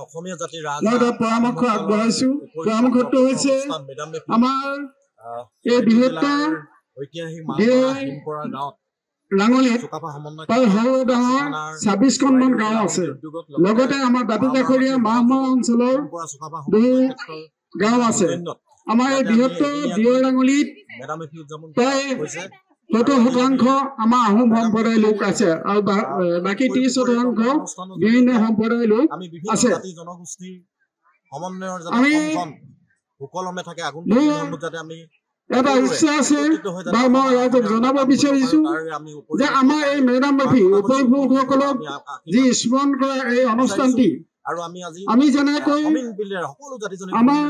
অসমীয়া জাতিৰ ৰাজ মই এটা পৰামৰ্শ আগবঢ়াইছো। পৰামৰ্শটো হৈছে আমাৰ এই বৃহত্তৰ ঐতিহাসিক মালপৰা গাঁৱত লাঙলিত প্ৰায় সৰু ডাঙৰ 26খনমান গাঁও আছে। লগতে আমাৰ দাঁতিকাষৰীয়া মাহমৰা অঞ্চলৰ বহু গাঁও আছে। আমাৰ এই বৃহত্তৰ দিয়ৰ লাঙলিত প্ৰায় 70% আমাৰ আহোম সম্প্ৰদায়ৰ লোক আছে আৰু বাকী 30% বিভিন্ন সম্প্ৰদায়ৰ লোক আছে। আমি এটা ইচ্ছা আছে বা মই ৰাইজক জনাব বিচাৰিছো যে আমাৰ এই মেডাম-মেফি উপভোগসকলক যি স্মৰণ কৰা এই অনুষ্ঠানটি আমি যেনেকৈ আমাৰ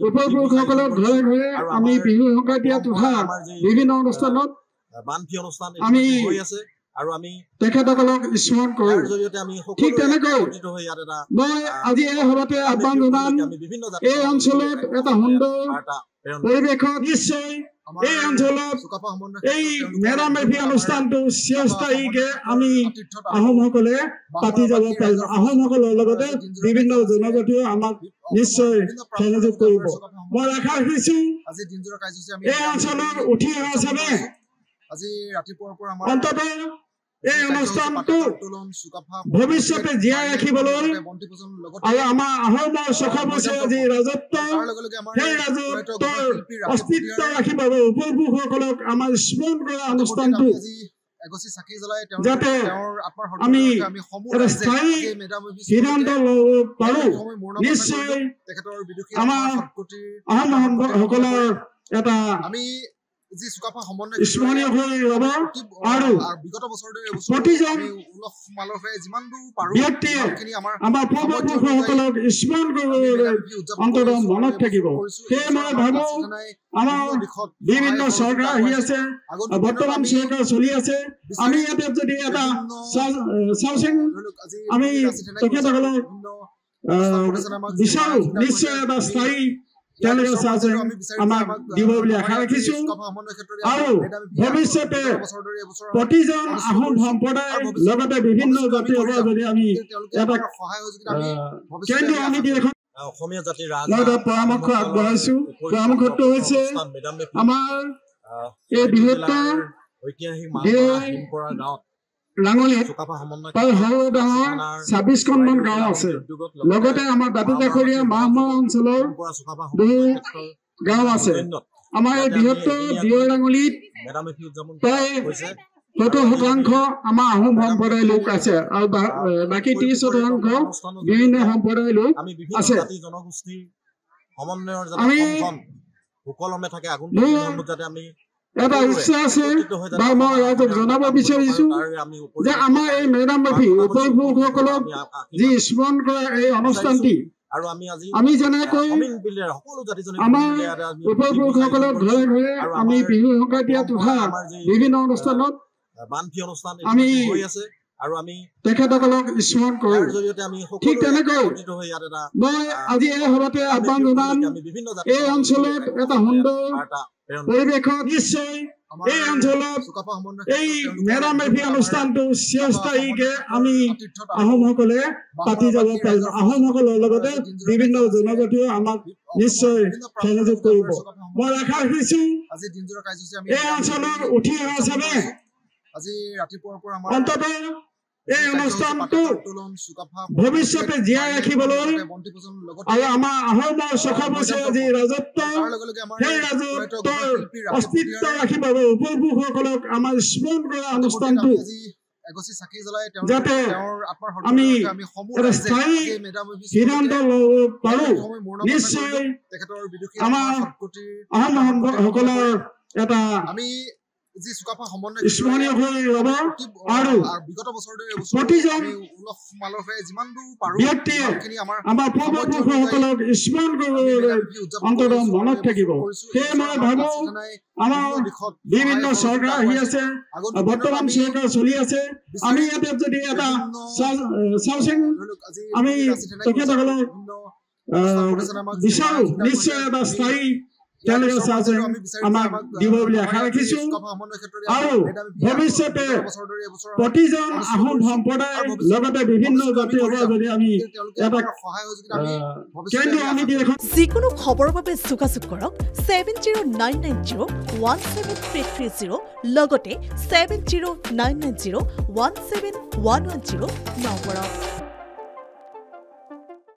উপভোগসকলক ঘৰে ঘৰে আমি বিহু সংক্ৰান্তীয় তথা বিভিন্ন অনুষ্ঠানত আমি তেখেতসকলক স্মৰণ কৰোঁ। ঠিক তেনেকৈ মই আজি এই সভাতে আহ্বান জনাম এই অঞ্চলত এটা সুন্দৰ পৰিৱেশত নিশ্চয় এই অঞ্চলত এই মেডাম-মেফি অনুষ্ঠানটো চিৰস্থায়ীকে আমি আহোমসকলে পাতি যাব পাৰিম। আহোমসকলৰ লগতে বিভিন্ন জনজাতিও আমাক নিশ্চয় সহযোগ কৰিব। মই আশা ৰাখিছো এই অঞ্চলৰ উঠি অহা চামে অন্তত এই অনুষ্ঠানটো ভৱিষ্যতে জীয়াই ৰাখিবলৈ আৰু আমাৰ আহোমৰ 600 বছৰীয়া যি ৰাজত্ব সেই ৰাজত্বৰ অস্তিত্ব ৰাখিবলৈ উপভোগসকলক আমাৰ স্মৰণ কৰা অনুষ্ঠানটো যাতে আমি এটা স্থায়ী সিদ্ধান্ত ল'ব পাৰোঁ। নিশ্চয় আমাৰ আহোমসকলৰ এটা স্মৰণীয় হৈ ৰ'ব আৰু প্ৰতিজন ব্যক্তিয়ে আমাৰ পূৰ্বপুৰুষসকলক স্মৰণ কৰিবলৈ অন্তত মনত থাকিব। সেয়ে মই ভাবোঁ আমাৰ বিভিন্ন চৰকাৰ আহি আছে, বৰ্তমান চৰকাৰ চলি আছে। আমি ইয়াতে যদি এটা চাওচোন আমি তেখেতসকলক বিচাৰোঁ নিশ্চয় এটা স্থায়ী তেওঁলোকে চাওচোন আমাক দিব বুলি আশা ৰাখিছো আৰু ভৱিষ্যতে প্ৰতিজন আহোম সম্প্ৰদায়ৰ লগতে বিভিন্ন জাতিৰ পৰা যদি আমি এটা কেন্দ্ৰীয় সমিতি এখন অসমীয়া জাতিৰ ৰাজ মই এটা পৰামৰ্শ আগবঢ়াইছো। পৰামৰ্শটো হৈছে আমাৰ এই বৃহত্তৰ ঐতিহাসিক মালপৰা গাঁৱত লাঙলিত প্ৰায় সৰু ডাঙৰ 26খনমান গাঁও আছে। লগতে আমাৰ দাঁতিকাষৰীয়া মাহমৰা অঞ্চলৰ বহু গাঁও আছে। আমাৰ এই বৃহত্তৰ দিয়ৰ লাঙলিত প্ৰায় 70% আমাৰ আহোম সম্প্ৰদায়ৰ লোক আছে আৰু বাকী 30% বিভিন্ন সম্প্ৰদায়ৰ লোক আছে। আমি এটা ইচ্ছা আছে বা মই ৰাইজক জনাব বিচাৰিছো যে আমাৰ এই মেডাম-মেফি উপভোগসকলক যি স্মৰণ কৰা এই অনুষ্ঠানটি আমি যেনেকৈ আমাৰ উপভোগসকলক ঘৰে ঘৰে আমি বিহু সংক্ৰান্তীয় তথা বিভিন্ন অনুষ্ঠানত আমি তেখেতসকলক স্মৰণ কৰোঁ। ঠিক তেনেকৈ মই আজি এই সভাতে আহ্বান জনাম এই অঞ্চলত এটা সুন্দৰ পৰিৱেশত নিশ্চয় এই অঞ্চলত এই মেডাম-মেফি অনুষ্ঠানটো চিৰস্থায়ীকে আমি আহোমসকলে পাতি যাব পাৰিম। আহোমসকলৰ লগতে বিভিন্ন জনজাতিও আমাক নিশ্চয় সহযোগ কৰিব। মই আশা ৰাখিছো এই অঞ্চলৰ উঠি অহা চামে অন্তত এই অনুষ্ঠানটো ভৱিষ্যতে জীয়াই ৰাখিবলৈ আৰু আমাৰ আহোমৰ 600 বছৰীয়া যি ৰাজত্ব সেই ৰাজত্বৰ অস্তিত্ব ৰাখিবলৈ উপভোগসকলক আমাৰ স্মৰণ কৰা অনুষ্ঠানটো যাতে আমি এটা স্থায়ী সিদ্ধান্ত ল'ব পাৰোঁ। নিশ্চয় আমাৰ আহোমসকলৰ এটা স্মৰণীয় হৈ ৰ'ব আৰু প্ৰতিজন ব্যক্তিয়ে আমাৰ পূৰ্বপুৰুষসকলক স্মৰণ কৰিবলৈ অন্তত মনত থাকিব। সেয়ে মই ভাবোঁ আমাৰ বিভিন্ন চৰকাৰ আহি আছে, বৰ্তমান চৰকাৰ চলি আছে। আমি ইয়াতে যদি এটা চাওচোন আমি তেখেতসকলক বিচাৰোঁ নিশ্চয় এটা স্থায়ী তেওঁলোকে চাইছে আমাক দিব বুলি আশা ৰাখিছো আৰু ভৱিষ্যতে প্ৰতিজন আহোম সম্প্ৰদায় লগতে বিভিন্ন জাতিৰ পৰা যদি আমি এটা কেন্দ্ৰীয় সমিতি এখন যিকোনো খবৰৰ বাবে যোগাযোগ কৰক 7099017330 লগতে 7099017110 নম্বৰত।